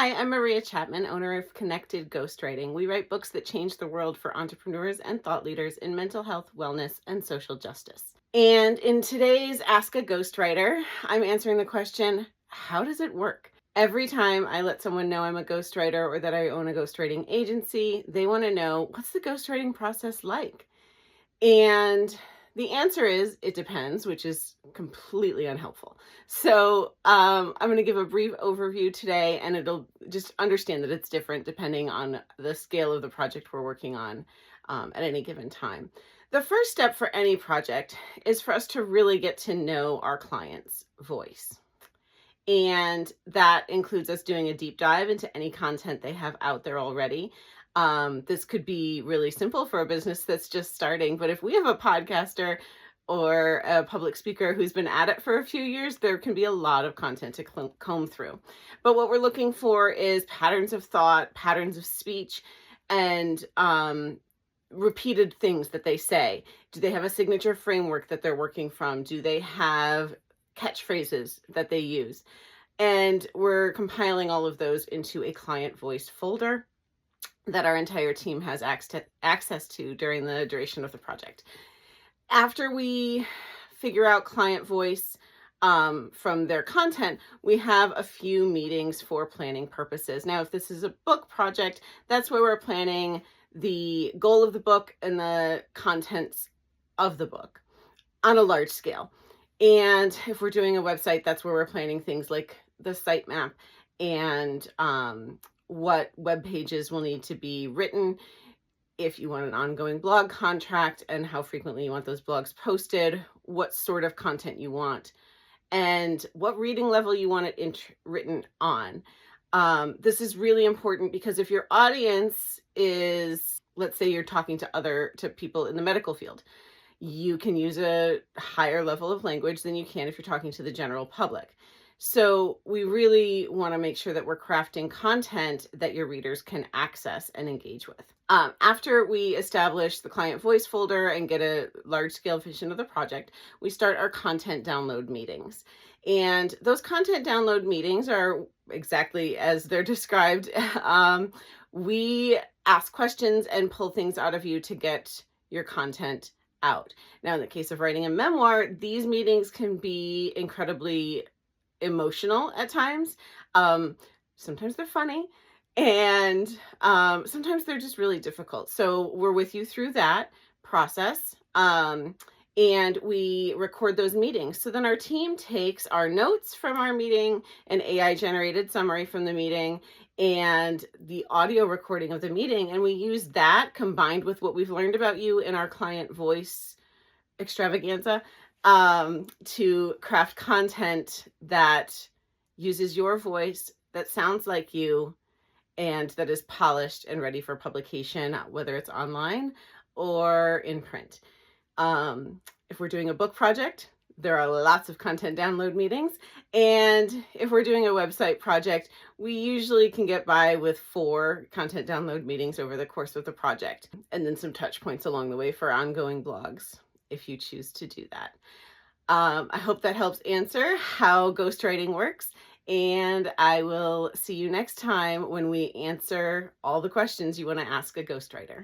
Hi, I'm Maria Chapman, owner of Connected Ghostwriting. We write books that change the world for entrepreneurs and thought leaders in mental health, wellness, and social justice. And in today's Ask a Ghostwriter, I'm answering the question, how does it work? Every time I let someone know I'm a ghostwriter or that I own a ghostwriting agency, they want to know, what's the ghostwriting process like? And the answer is it depends, which is completely unhelpful. So I'm going to give a brief overview today, and it'll just understand that it's different depending on the scale of the project we're working on at any given time. The first step for any project is for us to really get to know our client's voice. And that includes us doing a deep dive into any content they have out there already. This could be really simple for a business that's just starting, but if we have a podcaster or a public speaker who's been at it for a few years, there can be a lot of content to comb through. But what we're looking for is patterns of thought, patterns of speech, and repeated things that they say. Do they have a signature framework that they're working from? Do they have catchphrases that they use? And we're compiling all of those into a client voice folder that our entire team has access to during the duration of the project. After we figure out client voice from their content, we have a few meetings for planning purposes. Now, if this is a book project, that's where we're planning the goal of the book and the contents of the book on a large scale. And if we're doing a website, that's where we're planning things like the sitemap and what web pages will need to be written, if you want an ongoing blog contract and how frequently you want those blogs posted, what sort of content you want, and what reading level you want it written on. This is really important because if your audience is, let's say you're talking to people in the medical field, you can use a higher level of language than you can if you're talking to the general public. So we really want to make sure that we're crafting content that your readers can access and engage with. After we establish the client voice folder and get a large scale vision of the project, we start our content download meetings. And those content download meetings are exactly as they're described. We ask questions and pull things out of you to get your content out. Now, in the case of writing a memoir, these meetings can be incredibly emotional at times. Sometimes they're funny, and sometimes they're just really difficult. So we're with you through that process. And we record those meetings. So then our team takes our notes from our meeting, an AI generated summary from the meeting, and the audio recording of the meeting. And we use that combined with what we've learned about you in our client voice extravaganza to craft content that uses your voice, that sounds like you, and that is polished and ready for publication, whether it's online or in print. If we're doing a book project, there are lots of content download meetings. And if we're doing a website project, we usually can get by with 4 content download meetings over the course of the project, and then some touch points along the way for ongoing blogs, if you choose to do that. I hope that helps answer how ghostwriting works, and I will see you next time when we answer all the questions you want to ask a ghostwriter.